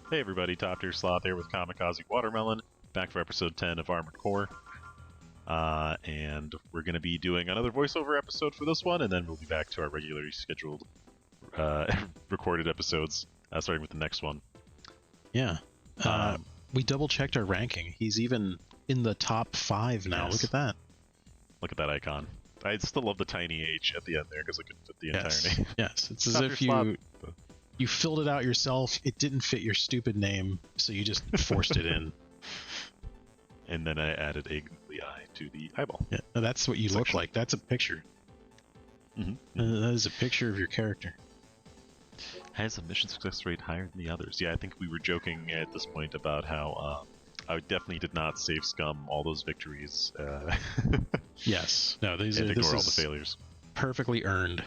Hey everybody, Top Tier Sloth here with Kamikaze Watermelon, back for episode 10 of Armored Core. And we're going to be doing another voiceover episode for this one, and then we'll be back to our regularly scheduled recorded episodes, starting with the next one. Yeah. We double-checked our ranking. He's even in the top 5 now. Yes. Look at that. Look at that icon. I still love the tiny H at the end there, because it could fit the entire name. Yes, it's as Top if Tier you filled it out yourself. It didn't fit your stupid name, so you just forced it in. And then I added a googly eye to the eyeball. Yeah, that's what you look like. That's a picture. That is a picture of your character. Has a mission success rate higher than the others. Yeah, I think we were joking at this point about how I definitely did not save scum all those victories. Yes. No, and ignore all the failures. Perfectly earned.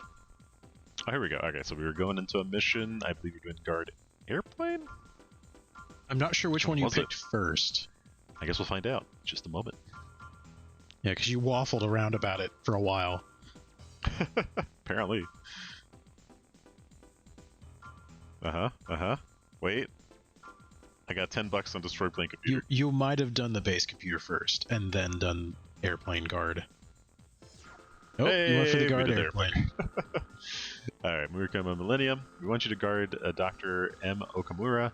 Oh, here we go. Okay, so we were going into a mission. I believe we're doing guard airplane? I'm not sure which one you picked first. I guess we'll find out in just a moment. Yeah, because you waffled around about it for a while. Apparently. Wait. I got $10 on destroy plane computer. You might have done the base computer first, and then done airplane guard. Oh, hey, you went for the guard airplane. Alright, Murikama Millennium. We want you to guard Dr. M. Okamura,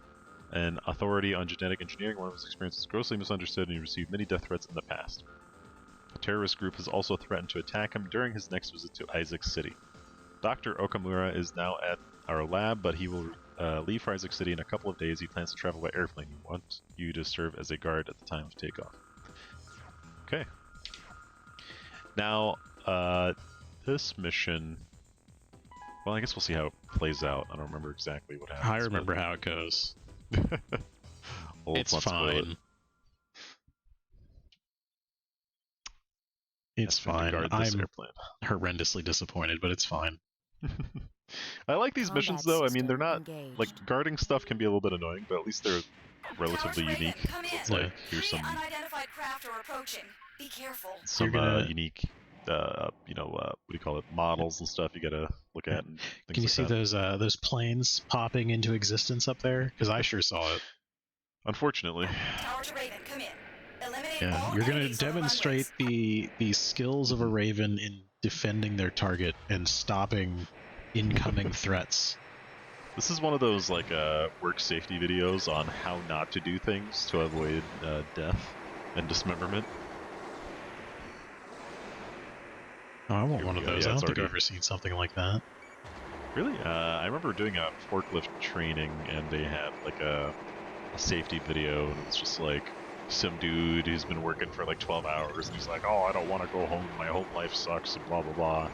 an authority on genetic engineering. One of his experiences is grossly misunderstood, and he received many death threats in the past. A terrorist group has also threatened to attack him during his next visit to Isaac City. Dr. Okamura is now at our lab, but he will leave for Isaac City in a couple of days. He plans to travel by airplane. We want you to serve as a guard at the time of takeoff. Okay. Now, this mission... Well, I guess we'll see how it plays out. I don't remember exactly what happens. I remember how it goes. Well, it's fine. It's fine. I'm horrendously disappointed, but it's fine. I like these missions, though. I mean, they're not... Like, guarding stuff can be a little bit annoying, but at least they're relatively unique. It's like, here's some... Unidentified craft are approaching. Be careful. Some unique... what do you call it? Models and stuff you gotta look at. And can you see those planes popping into existence up there? Because I sure saw it. Unfortunately. Tower to Raven, come in. Eliminate Yeah, you're gonna demonstrate the skills of a Raven in defending their target and stopping incoming threats. This is one of those like work safety videos on how not to do things to avoid death and dismemberment. Oh, I want one of those. I don't think I've ever seen something like that. Really? I remember doing a forklift training, and they had like a safety video, and it's just like some dude who's been working for like 12 hours, and he's like, "Oh, I don't want to go home. My whole life sucks," and blah blah blah.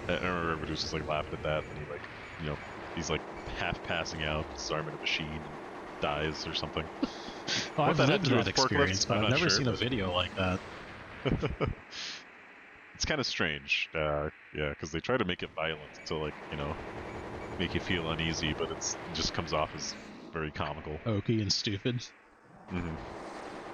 And I remember everybody was just like laughing at that, and he like, he's like half passing out, his arm in a machine, and dies or something. Oh, I've lived that experience, but I've never seen a video like that. It's kind of strange, yeah, because they try to make it violent to, like, make you feel uneasy, but it just comes off as very comical. Oaky and stupid.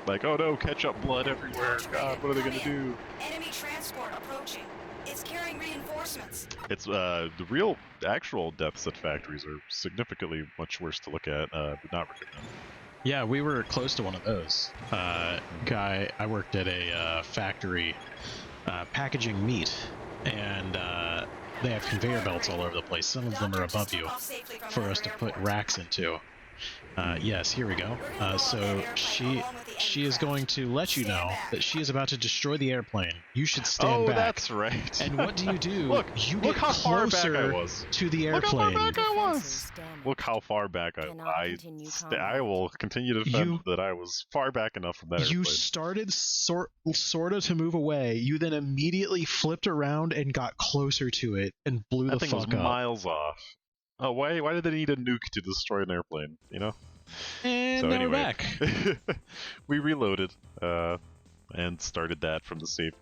Like, oh no, ketchup blood everywhere, God, what are they gonna do? Enemy transport approaching. It's carrying reinforcements. It's, the real, actual deaths at factories are significantly much worse to look at, would not recommend. Yeah, we were close to one of those. I worked at a factory packaging meat, and they have conveyor belts all over the place. Some of them are above you for us to put racks into. Yes, here we go. So she is going to let you know that she is about to destroy the airplane. You should stand back. Oh, that's right. And what do? Look, you look get how far back I was. To the airplane. Look how far back I was. Look how far back I will continue to defend that I was far back enough from that airplane. You started sort of to move away. You then immediately flipped around and got closer to it and blew the fuck up. That thing was miles off. Oh, why did they need a nuke to destroy an airplane, And so now anyway, we're back. We reloaded, and started that from the safe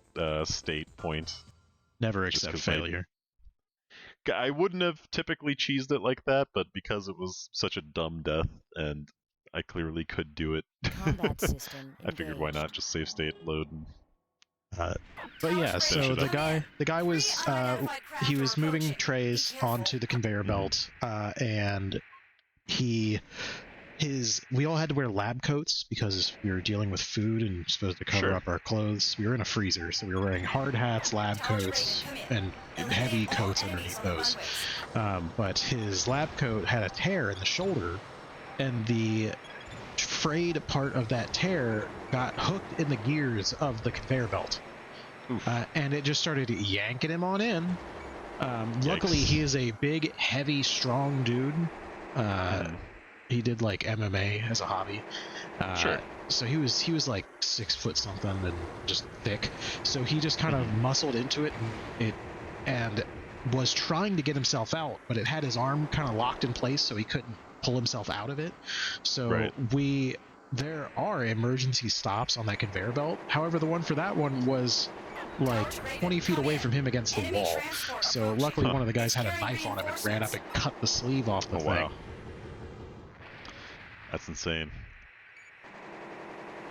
state point. Never accept failure. I wouldn't have typically cheesed it like that, but because it was such a dumb death, and I clearly could do it, Combat system I figured why not just save state, load, and but yeah, so the guy was he was moving trays onto the conveyor belt, and he we all had to wear lab coats because we were dealing with food and supposed to cover Sure. up our clothes. We were in a freezer, so we were wearing hard hats, lab coats, and heavy coats underneath those. But his lab coat had a tear in the shoulder, and the frayed part of that tear got hooked in the gears of the conveyor belt. And it just started yanking him on in. Luckily, he is a big, heavy, strong dude. He did like MMA as a hobby. Sure. So he was like 6 foot something and just thick. So he just kind of muscled into it and was trying to get himself out, but it had his arm kind of locked in place, so he couldn't pull himself out of it. So there are emergency stops on that conveyor belt. However, the one for that one was like 20 feet away from him against the wall. So luckily one of the guys had a knife on him and ran up and cut the sleeve off the thing. Wow. That's insane.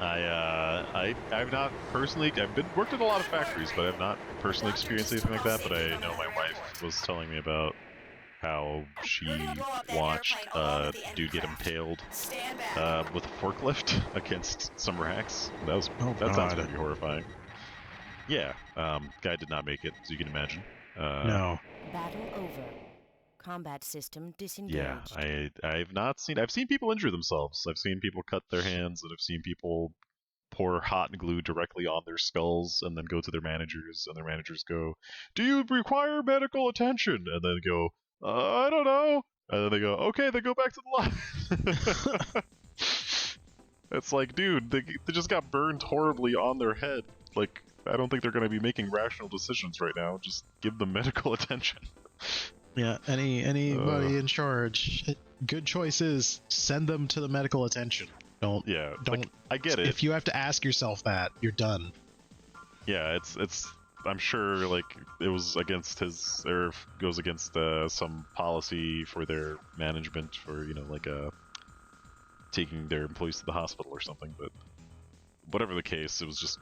I've not personally, worked at a lot of factories, but I've not personally experienced anything like that. But I know my wife was telling me about how she watched a dude get impaled with a forklift against some racks. That sounds pretty horrifying. Yeah, guy did not make it, as you can imagine. No. Battle over. Combat system disengaged. Yeah, I've seen people injure themselves. I've seen people cut their hands, and I've seen people pour hot glue directly on their skulls and then go to their managers, and their managers go, "Do you require medical attention?" And then go, "I don't know." And then they go, "Okay," they go back to the line. It's like, dude, they just got burned horribly on their head. Like, I don't think they're going to be making rational decisions right now. Just give them medical attention. Yeah, anybody in charge, good choice is send them to the medical attention. Don't. Like, I get it. If you have to ask yourself that, you're done. Yeah, it's. I'm sure, like, it was against goes against some policy for their management for, like, taking their employees to the hospital or something. But whatever the case, it was just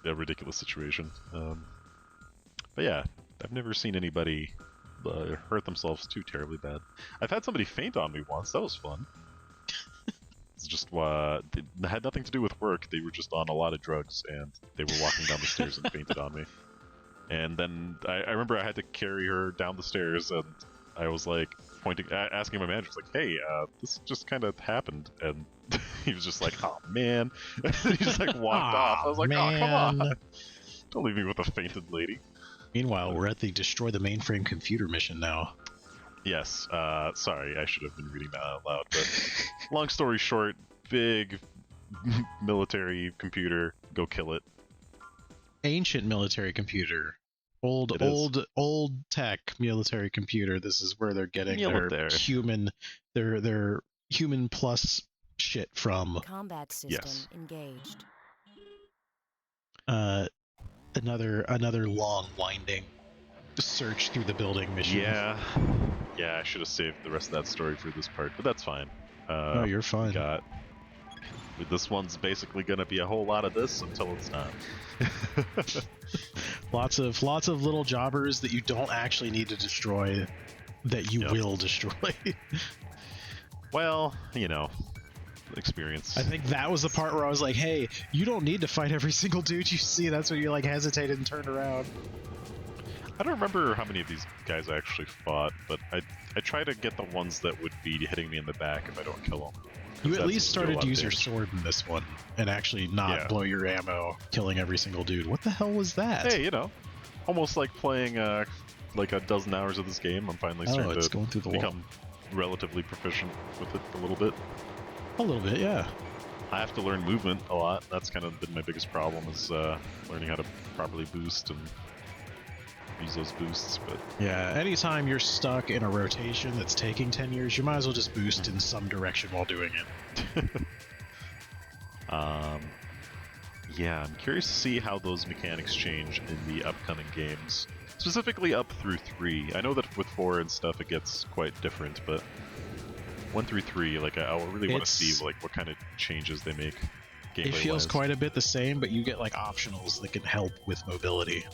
a ridiculous situation. But yeah, I've never seen anybody hurt themselves too terribly bad. I've had somebody faint on me once. That was fun. It's just it had nothing to do with work. They were just on a lot of drugs, and they were walking down the stairs and fainted on me. And then I remember I had to carry her down the stairs, and I was like asking my manager, like, "Hey, this just kind of happened," and he was just like, "Oh man," and he just like walked off. I was like, "Oh, come on, don't leave me with a fainted lady." Meanwhile, we're at the destroy the mainframe computer mission now. Yes, sorry, I should have been reading that out loud, but long story short, big military computer, go kill it. Ancient military computer. Old tech military computer. This is where they're getting their human plus shit from. Combat system engaged. Another long winding search through the building mission. Yeah, I should have saved the rest of that story for this part, but that's fine. No, you're fine. This one's basically gonna be a whole lot of this until it's not. lots of little jobbers that you don't actually need to destroy, that you will destroy. Well, experience. I think that was the part where I was like, hey, you don't need to fight every single dude you see. That's when you like hesitated and turned around. I don't remember how many of these guys I actually fought, but I try to get the ones that would be hitting me in the back if I don't kill them. You at least started to use your sword in this one and actually not blow your ammo, killing every single dude. What the hell was that? Hey, almost like playing like a dozen hours of this game. I'm finally starting to going through the become relatively proficient with it a little bit. A little bit, yeah. I have to learn movement a lot. That's kind of been my biggest problem, is learning how to properly boost and use those boosts. But yeah, anytime you're stuck in a rotation that's taking 10 years, you might as well just boost in some direction while doing it. Yeah, I'm curious to see how those mechanics change in the upcoming games, specifically up through 3. I know that with 4 and stuff it gets quite different, but 1 through 3, like, I really want to see like what kind of changes they make. It feels quite a bit the same, but you get like optionals that can help with mobility.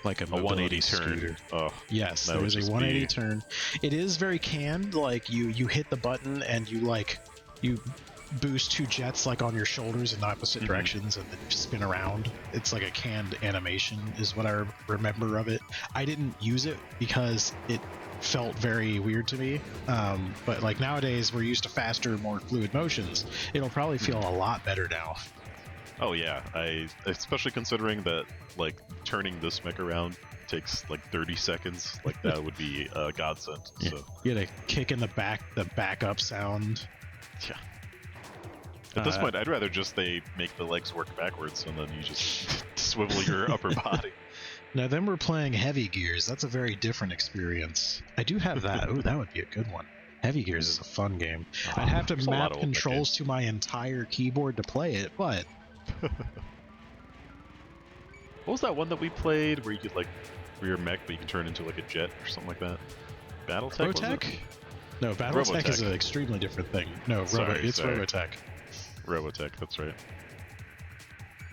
Like a 180 scooter. turn. Oh, yes, there is a 180 turn. It is very canned. Like you hit the button and you like You boost 2 jets like on your shoulders in opposite directions and then spin around. It's like a canned animation is what I remember of it. I didn't use it because it felt very weird to me. But like nowadays we're used to faster, more fluid motions. It'll probably feel a lot better now. Oh yeah, especially considering that like turning this mech around takes like 30 seconds. Like that would be a godsend. Yeah. So You get a kick in the back, the backup sound. yeah. At this point, I'd rather just they make the legs work backwards and then you just swivel your upper body. Now then we're playing Heavy Gears. That's a very different experience. I do have that. Ooh, that would be a good one. Heavy Gears is a fun game. I'd have to There's a lot map of old mech controls to my entire keyboard to play it, but What was that one that we played where you could like rear mech but you could turn into like a jet or something like that? Battletech? Was Robotech? it? No, Battletech is Robotech. an extremely different thing. No, it's Sorry. Robotech. Robotech, that's right.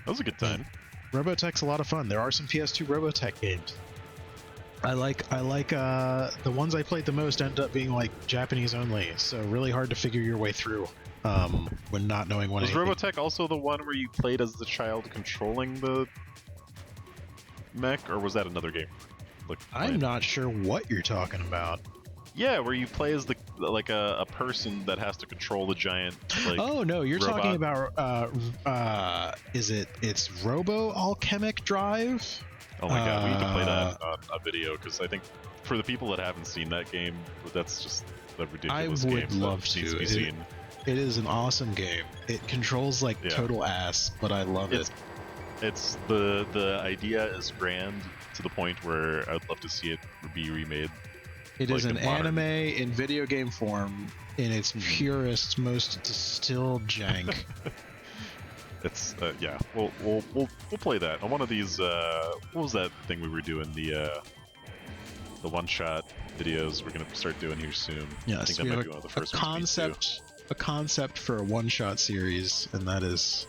That was a good time. Robotech's a lot of fun. There are some PS2 Robotech games. I like the ones I played the most end up being like Japanese only, so really hard to figure your way through when not knowing what. Was anything. Robotech also the one where you played as the child controlling the mech, or was that another game? Like, I'm not sure what you're talking about. Yeah, where you play as the like a person that has to control the giant. Like, Oh no, you're robot. talking about it's Robo Alchemic Drive? Oh my god, we need to play that on a video because I think for the people that haven't seen that game, that's just a ridiculous I game. would love that needs to. be seen. It is an awesome game. It controls like Yeah. total ass, but I love it. It's the idea is grand to the point where I'd love to see it be remade. It is like an in modern- anime in video game form in its purest, most distilled jank. It's yeah. We'll play that on one of these. What was that thing we were doing? The one shot videos we're gonna start doing here soon. I Yes, think that we might have be one of the a first ones we do. concept for a one-shot series, and that is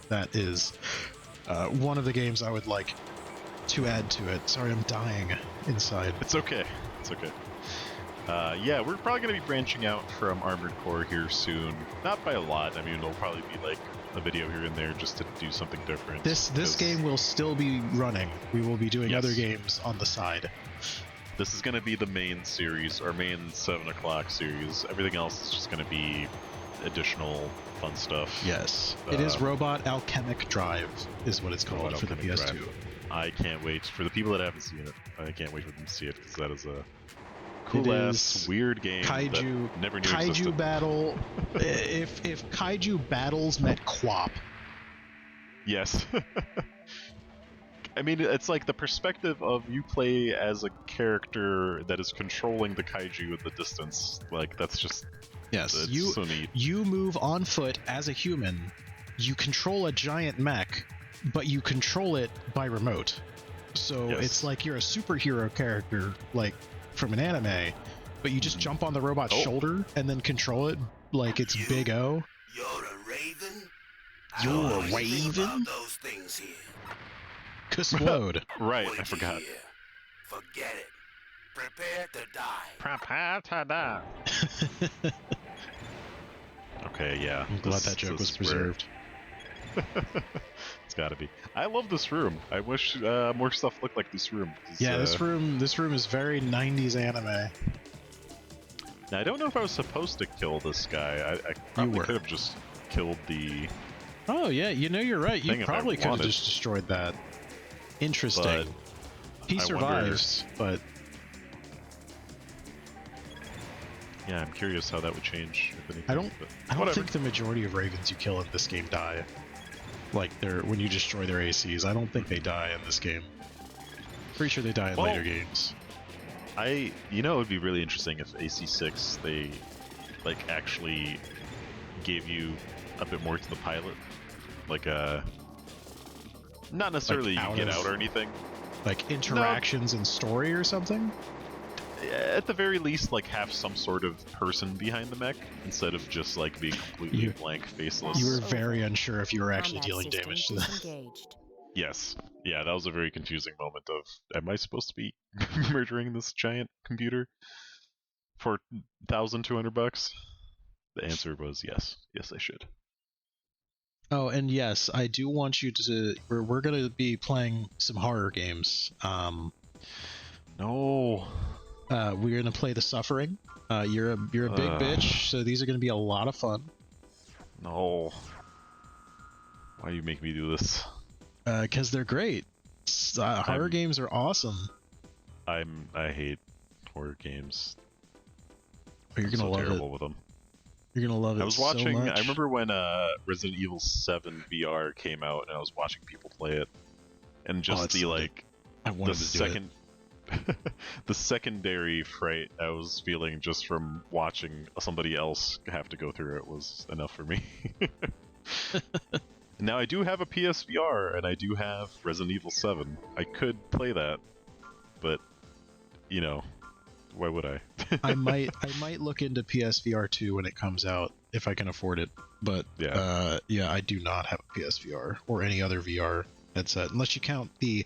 one of the games I would like to add to it. Sorry, I'm dying inside. It's okay. It's okay. Yeah, we're probably going to be branching out from Armored Core here soon. Not by a lot. I mean, it'll probably be like a video here and there just to do something different. This 'cause game will still be running. We will be doing Yes. other games on the side. This is going to be the main series, our main 7 o'clock series. Everything else is just going to be additional fun stuff. Yes, it is Robot Alchemic Drive, is what it's called Robot for the Alchemic PS2. Drive. I can't wait for the people that haven't seen it. I can't wait for them to see it because that is a cool ass is weird game. Kaiju that never knew Kaiju existed. battle. if Kaiju battles met QWOP, Yes. I mean, it's like the perspective of you play as a character that is controlling the kaiju at the distance. Like that's just yes, it's so neat. you move on foot as a human. You control a giant mech, but you control it by remote. So Yes. it's like you're a superhero character, like from an anime, but you just jump on the robot's Oh. shoulder and then control it like it's Big O. You're a raven? You're How a do you think raven? about those things here? Explode. Right, Wait I till forgot. you hear. Forget it. Prepare to die. Prepare to die. Okay, yeah. I'm glad that joke was preserved. It's gotta be. I love this room. I wish more stuff looked like this room. 'Cause, Yeah, this room is very 90s anime. Now, I don't know if I was supposed to kill this guy. I probably were. could have just killed the. Oh yeah, you're right. Thing You if I probably could have wanted. just destroyed that. Interesting. But He I survives, but yeah, I'm curious how that would change. If anything, I don't but I don't whatever. think the majority of ravens you kill in this game die. Like when you destroy their ACs, I don't think they die in this game. Pretty sure they die in Well, later games. it would be really interesting if AC6 they like actually gave you a bit more to the pilot, like not necessarily Like you out get of- out or anything. Like interactions and story or something. At the very least, like have some sort of person behind the mech instead of just like being completely You- blank, faceless. You were very unsure if you were actually Combat dealing system damage to them. disengaged. Yes, yeah, that was a very confusing moment of, am I supposed to be murdering this giant computer for $1,200? the answer was yes. Yes, I should. Oh, and yes, I do want you to. We're gonna be playing some horror games. No. We're gonna play The Suffering. You're a big bitch, so these are gonna be a lot of fun. No. Why you make me do this? Because they're great. Horror games are awesome. I hate horror games. But you're gonna so love terrible it. with them. You're gonna love it. I was watching. So much. I remember when Resident Evil 7 VR came out, and I was watching people play it, and just it's the so like I wanted the to do it. second, the secondary fright I was feeling just from watching somebody else have to go through it was enough for me. Now I do have a PSVR, and I do have Resident Evil 7. I could play that, but you know, why would I? I might look into PSVR 2 when it comes out if I can afford it. But Yeah. I do not have a PSVR or any other VR headset unless you count the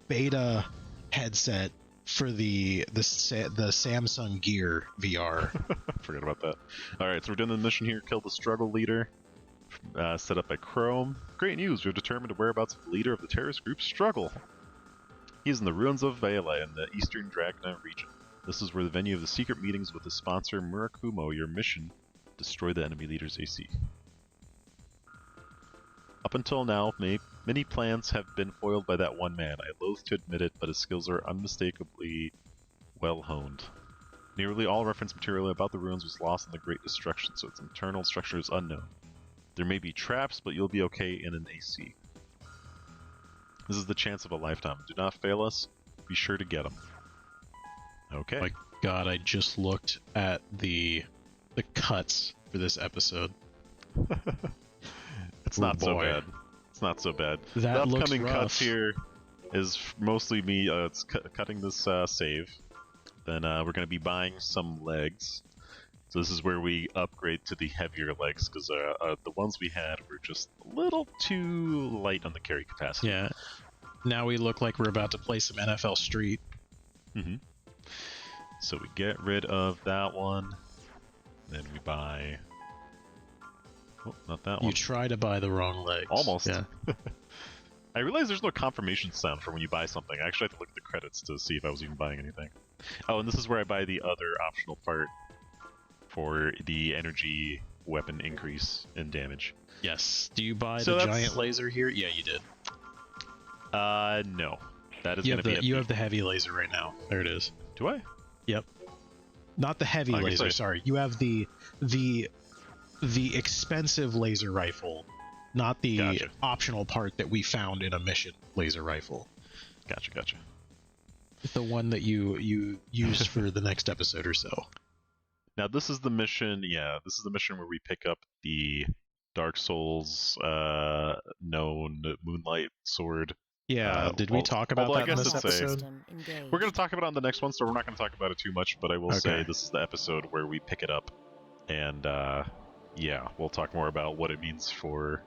beta headset for the Samsung Gear VR. Forgot about that. Alright, so we're doing the mission here, kill the struggle leader, set up by Chrome. Great news, we've determined the whereabouts of the leader of the terrorist group Struggle. He is in the ruins of Vela in the eastern Dragna region. This is where the venue of the secret meetings with the sponsor Murakumo. Your mission, destroy the enemy leader's AC. Up until now, many plans have been foiled by that one man. I loathe to admit it, but his skills are unmistakably well honed. Nearly all reference material about the ruins was lost in the Great Destruction, so its internal structure is unknown. There may be traps, but you'll be okay in an AC. This is the chance of a lifetime. Do not fail us. Be sure to get them. Okay. My God, I just looked at the cuts for this episode. It's Oh, not so boy. bad. It's not so bad. That the looks upcoming rough. cuts here is mostly me cutting this save. Then we're going to be buying some legs. So this is where we upgrade to the heavier legs, because the ones we had were just a little too light on the carry capacity. Yeah. Now we look like we're about to play some NFL Street. Mm-hmm. So we get rid of that one. Then we buy... Oh, not that one. You try to buy the wrong legs. Almost. Yeah. I realize there's no confirmation sound for when you buy something. I actually have to look at the credits to see if I was even buying anything. Oh, and this is where I buy the other optional part for the energy weapon increase in damage. Yes. Do you buy So the that's- giant laser here? Yeah, you did. No. That is You going have to be the you have the heavy laser right now. There it is. Do I? Yep. Not the heavy I guess laser. I- Sorry, you have the expensive laser rifle, not the Gotcha. optional part that we found in a mission laser rifle. Gotcha. The one that you used for the next episode or so. Now this is the mission, this is the mission where we pick up the Dark Souls known Moonlight sword. Yeah, did we talk about although I that in guess this it's a- episode? System engaged. We're going to talk about it on the next one, so we're not going to talk about it too much, but I will say Okay. this is the episode where we pick it up, and we'll talk more about what it means for,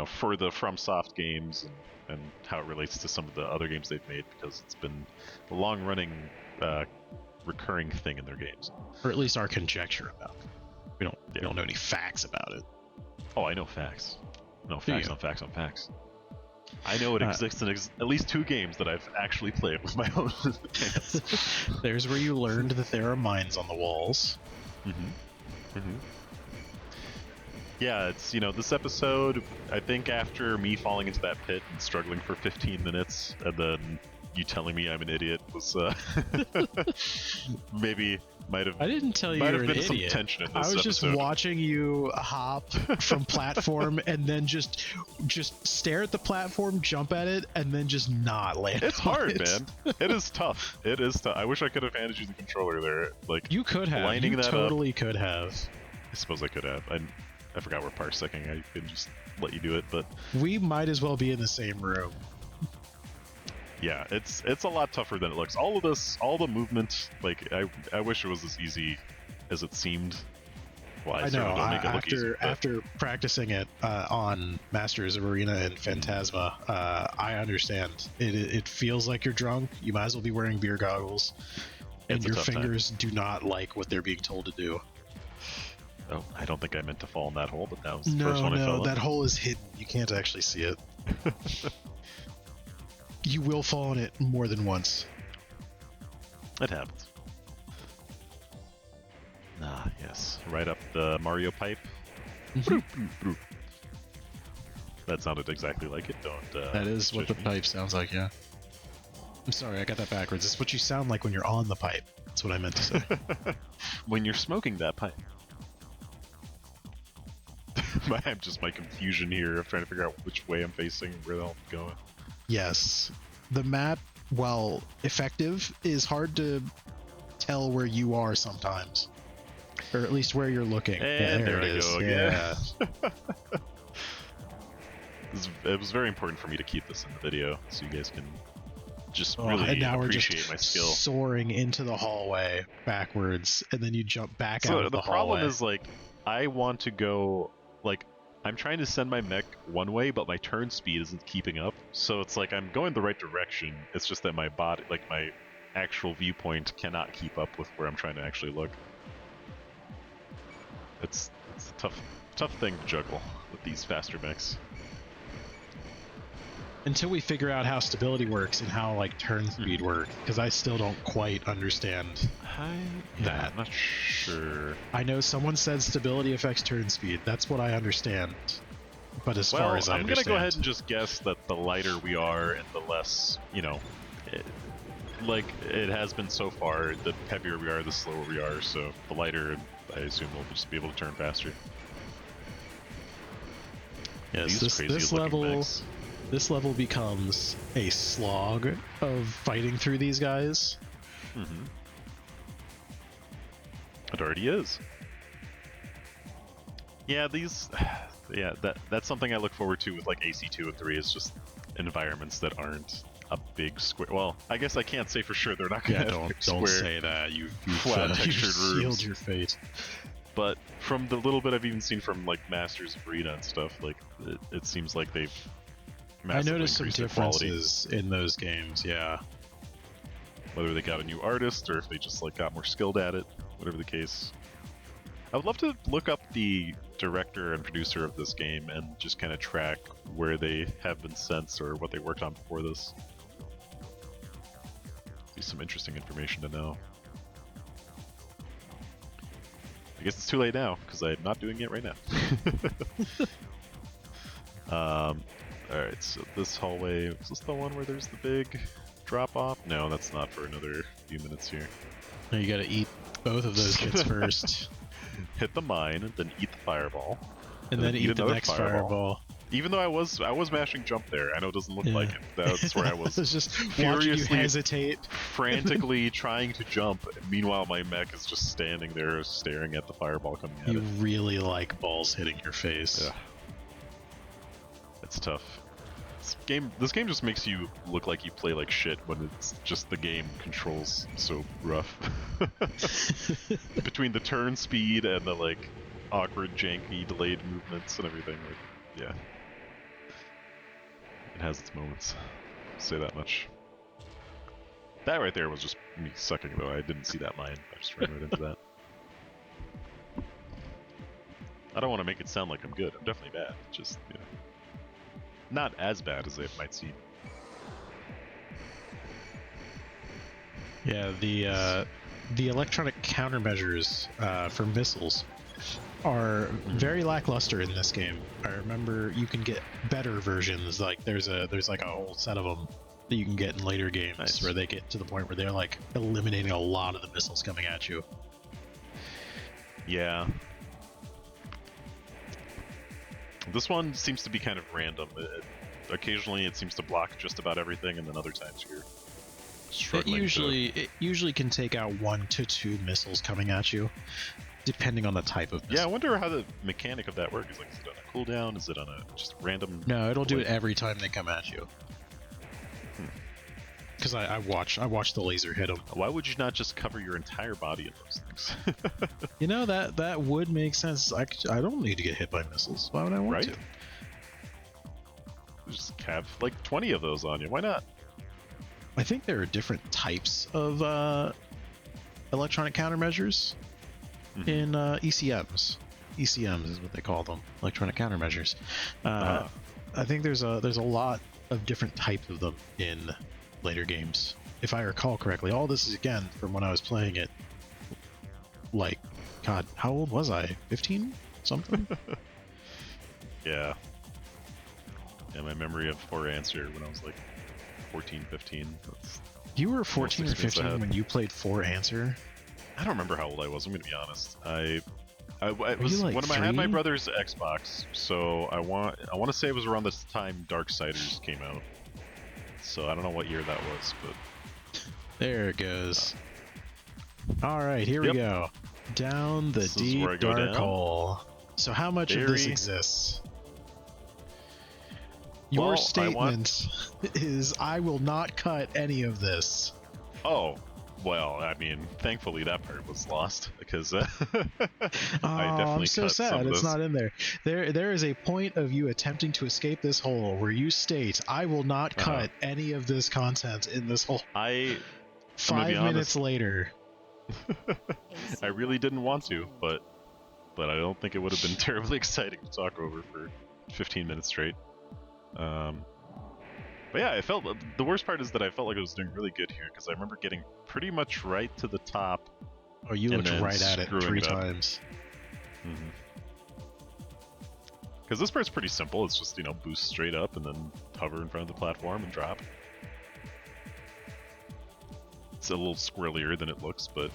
for the FromSoft games and how it relates to some of the other games they've made, because it's been a long-running, recurring thing in their games. Or at least our conjecture about it. We don't know any facts about it. Oh, I know facts. No, Do facts you? on facts on facts. I know it exists in at least 2 games that I've actually played with my own hands. There's where you learned that there are mines on the walls. Yeah, it's, this episode, I think after me falling into that pit and struggling for 15 minutes, and then you telling me I'm an idiot was, maybe might have I didn't tell you might you're have an been some idiot. tension in I this was just episode. watching you hop from platform and then just stare at the platform, jump at it, and then just not land. It's on hard, it. man. It is tough. It is tough. I wish I could have handed you the controller there. Like, You could have. Lining You that up. totally could have. I suppose I could have. I forgot we're parsecing. I could just let you do it, but We might as well be in the same room. yeah, it's a lot tougher than it looks. All of this, all the movement, like I wish it was as easy as it seemed. Well, I I know. certainly don't make it look easy. but- After practicing it on Masters of Arena and Phantasma, I understand. It feels like you're drunk. You might as well be wearing beer goggles, and It's a your tough time. fingers do not like what they're being told to do. Oh, I don't think I meant to fall in that hole, but that was the first one I fell No, in. that hole is hidden. You can't actually see it. You will fall in it more than once. It happens. Ah, yes. Right up the Mario pipe. Broop, broop, broop. That sounded exactly like it. Don't. That is what the judge me. pipe sounds like, yeah. I'm sorry, I got that backwards. It's what you sound like when you're on the pipe. That's what I meant to say. When you're smoking that pipe. I'm just my confusion here of trying to figure out which way I'm facing, where the hell I'm going. Yes. The map, while effective, is hard to tell where you are sometimes. Or at least where you're looking. And there it I is. go Yeah. again. It was very important for me to keep this in the video so you guys can just really and now we're appreciate just my skill. soaring into the hallway backwards, and then you jump back out So of the the problem hallway. is, like, I want to go, like, I'm trying to send my mech one way, but my turn speed isn't keeping up. So it's like I'm going the right direction. It's just that my body, like my actual viewpoint, cannot keep up with where I'm trying to actually look. It's a tough thing to juggle with these faster mechs. Until we figure out how stability works and how like turn speed works, because I still don't quite understand that. I'm not sure. I know someone said stability affects turn speed. That's what I understand. But as far as I I'm understand, gonna go ahead and just guess that the lighter we are and the less, like it has been so far, the heavier we are, the slower we are. So the lighter, I assume we'll just be able to turn faster. yes, These crazy this looking level. mechs. This level becomes a slog of fighting through these guys. Mm-hmm. It already is. Yeah, that's something I look forward to with like AC2 and 3 is just environments that aren't a big square. Well, I guess I can't say for sure they're not going to don't square, say that. You've flat textured sealed rooms. your fate. But from the little bit I've even seen from like Masters of Arena and stuff, like it seems like they've I noticed some increased their quality. differences in those games. Yeah. Whether they got a new artist or if they just like got more skilled at it, whatever the case. I would love to look up the director and producer of this game and just kind of track where they have been since or what they worked on before this. Be some interesting information to know. I guess it's too late now because I'm not doing it right now. Alright, so this hallway, is this the one where there's the big drop off? No, that's not for another few minutes here. Now you gotta eat both of those bits first. Hit the mine, then eat the fireball. And then eat the another next fireball. Even though I was mashing jump there. I know it doesn't look like it. That's where I was It's just watching you furiously hesitate. frantically trying to jump. Meanwhile, my mech is just standing there staring at the fireball coming at You it. really like balls hitting your face. Yeah. It's tough. This game just makes you look like you play like shit when it's just the game controls so rough. Between the turn speed and the like awkward, janky, delayed movements and everything, like, yeah. It has its moments. I'll say that much. That right there was just me sucking though. I didn't see that mine. I just ran right into that. I don't want to make it sound like I'm good. I'm definitely bad. Just, not as bad as it might seem. Yeah, the electronic countermeasures for missiles are very lackluster in this game. I remember you can get better versions. Like there's like a whole set of them that you can get in later games Nice. where they get to the point where they're like eliminating a lot of the missiles coming at you. Yeah. This one seems to be kind of random. Occasionally it seems to block just about everything, and then other times you're struggling. It usually can take out 1 to 2 missiles coming at you, depending on the type of missile. Yeah, I wonder how the mechanic of that works. Like, is it on a cooldown? Is it on a just random? No, it'll do it blade? every time they come at you. Because I watch the laser hit them. Why would you not just cover your entire body in those things? You know, that would make sense. I don't need to get hit by missiles. Why would I want Right? to? Just have like 20 of those on you. Why not? I think there are different types of electronic countermeasures in ECMs. ECMs is what they call them, electronic countermeasures. Ah. I think there's a lot of different types of them in later games, if I recall correctly. All this is again from when I was playing it. Like, God, how old was I? 15 something? Yeah. Yeah, my memory of For Answer when I was like 14, 15. That's, You were 14 or experience I 15 had. when you played For Answer. I don't remember how old I was. I'm gonna be honest. I Were was you, like, when I had my 3? brother's Xbox, so I want to say it was around this time Darksiders came out. So I don't know what year that was, but There it goes. All right, here Yep. we go. Down the This is where I deep go dark down. hole. So how much of this Very- exists? Your Well, I statement is, I will not cut any of this. oh, well, I mean, thankfully that part was lost because I Oh, definitely I'm so cut some sad of it's this. not in there. There is a point of you attempting to escape this hole where you state, I will not cut any of this content in this hole. I'm gonna be 5 minutes honest. later. I really didn't want to, but I don't think it would have been terribly exciting to talk over for 15 minutes straight. But yeah, I felt the worst part is that I felt like I was doing really good here because I remember getting pretty much right to the top. Oh, you And looked then right at it screwing 3 it up. times. Because this part's pretty simple. It's just, boost straight up and then hover in front of the platform and drop. It's a little squirrelier than it looks, but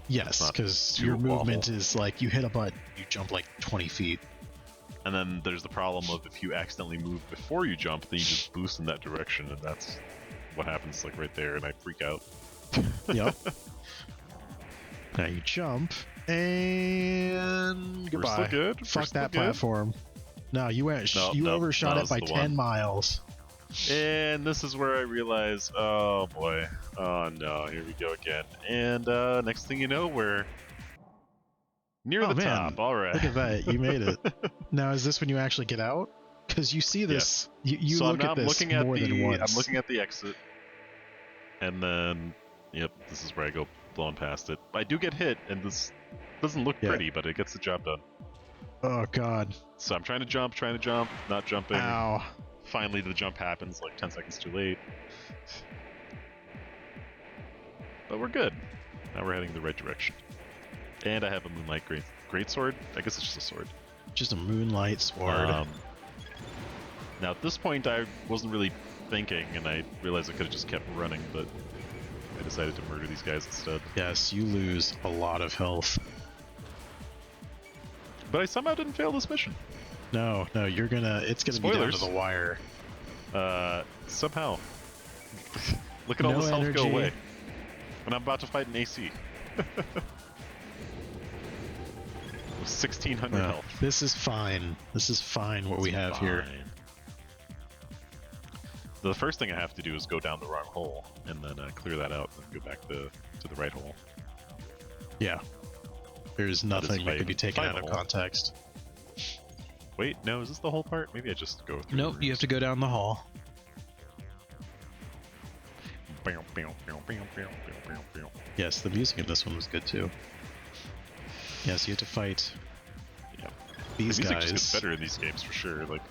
Yes, it's not because too your movement awful. is like, you hit a button, you jump like 20 feet. And then there's the problem of if you accidentally move before you jump, then you just boost in that direction, and that's what happens like right there, and I freak out. Yep. Now you jump, and We're goodbye. still good. We're Fuck still that good. platform. No, you went. No, You no, overshot that it was by the 10 one. miles. And this is where I realize, oh boy, oh no, here we go again. And next thing you know, we're near Oh, the man. top. All right. Look at that, you made it. Now, is this when you actually get out? Because you see this. You So look I'm at this looking at more than once. I'm looking at the exit, and then, yep, this is where I go blowing past it. I do get hit, and this doesn't look Yeah. pretty, but it gets the job done. Oh God! So I'm trying to jump, not jumping. Ow! Finally, the jump happens like 10 seconds too late. But we're good. Now we're heading in the right direction. And I have a Moonlight greatsword. I guess it's just a sword. Just a moonlight sword. Now at this point, I wasn't really thinking, and I realized I could have just kept running, but I decided to murder these guys instead. Yes, you lose a lot of health. But I somehow didn't fail this mission. No, it's gonna be down to Spoilers. the wire. Somehow. Look at all No this health go energy. away. And I'm about to fight an AC. With 1600 No, health. this is fine. This is fine what we have here. Fine. The first thing I have to do is go down the wrong hole, and then clear that out, and go back to the right hole. Yeah. There's nothing if that I could be taken find out a of hole. context. Wait, no, is this the whole part? Maybe I just go through. Nope, you have to go down the hall. Yes, the music in this one was good too. Yes, you have to fight Yeah. these the music guys. just gets better in these games for sure. Like,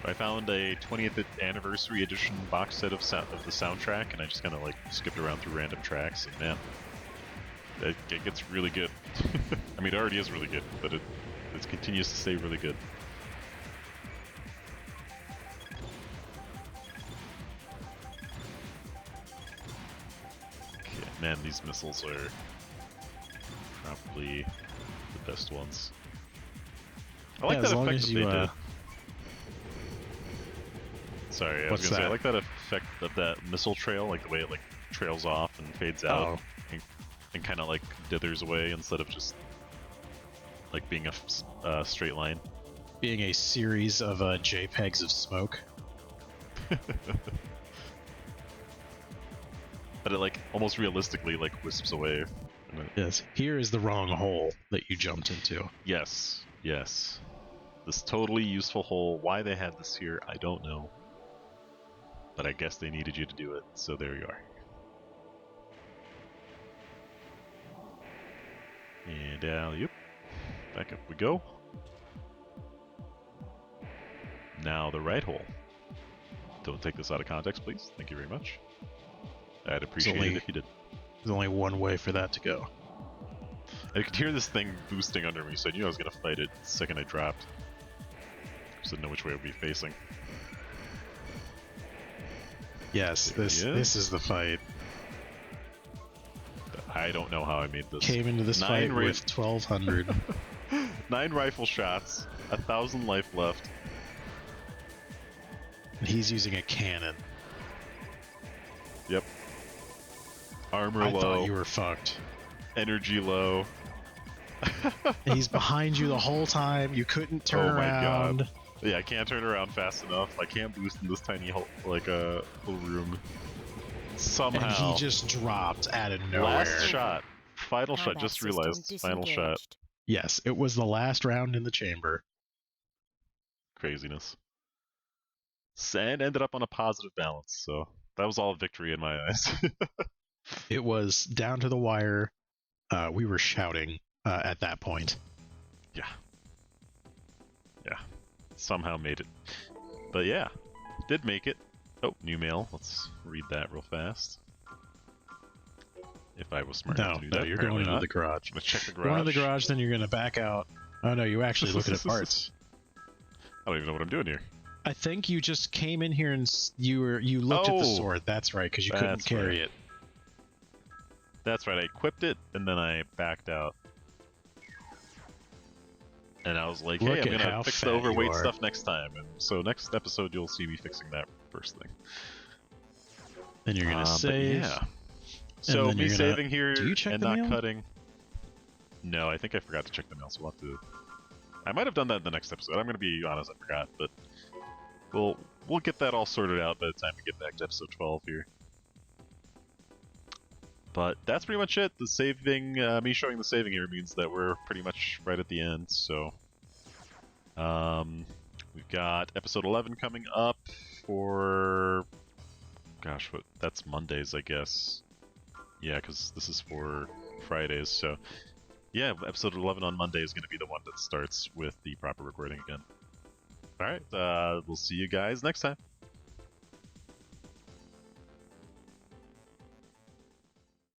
I found a 20th anniversary edition box set of the soundtrack, and I just kind of like skipped around through random tracks, and man, it gets really good. I mean, it already is really good, but it continues to stay really good. Okay, man, these missiles are probably the best ones. I like Yeah, that as long effect as that you, they did. Sorry, I was What's gonna say, I that? like that effect of that missile trail, like the way it like trails off and fades out, and kind of like dithers away instead of just like being a straight line. being a series of JPEGs of smoke. But it like almost realistically like wisps away. And Yes, here is the wrong hole that you jumped into. yes, yes. This totally useful hole. Why they had this here, I don't know. But I guess they needed you to do it, so there you are. And yep, back up we go. Now the right hole. Don't take this out of context, please. Thank you very much. I'd appreciate it if you did. There's only one way for that to go. I could hear this thing boosting under me, so I knew I was going to fight it the second I dropped. Just didn't know which way it would be facing. Yes, There this is the fight. I don't know how I made this. Came into this fight with 1,200. 9 rifle shots, 1,000 life left. And he's using a cannon. Yep. Armor I low. thought you were fucked. Energy low. And he's behind you the whole time. You couldn't turn around. God. Yeah, I can't turn around fast enough. I can't boost in this tiny hole, little room. Somehow. And he just dropped out of nowhere. Last shot. Final shot. Combat Just system realized. Final shot. disengaged. Yes, it was the last round in the chamber. Craziness. And ended up on a positive balance, so that was all victory in my eyes. It was down to the wire. We were shouting at that point. Yeah. Somehow made it. But yeah, did make it. Oh, new mail. Let's read that real fast. If I was smart enough to do that. You're going into the garage. Let's check the garage. Going to the garage, then you're going to back out. Oh no, you actually looking at parts. I don't even know what I'm doing here. I think you just came in here and you looked at the sword. That's right, because you couldn't carry it. That's right. I equipped it and then I backed out. And I was like, hey, I'm gonna fix the overweight stuff next time. And so next episode you'll see me fixing that first thing. Then you're gonna save. Yeah. So me saving here and not mail? cutting. No, I think I forgot to check the mail, so we'll have to. I might have done that in the next episode. I'm gonna be honest, I forgot, but we'll get that all sorted out by the time we get back to episode 12 here. But that's pretty much it. The saving, me showing the saving here means that we're pretty much right at the end. So, we've got episode 11 coming up for, gosh, that's Mondays, I guess. Yeah, because this is for Fridays. So, yeah, episode 11 on Monday is going to be the one that starts with the proper recording again. All right, we'll see you guys next time.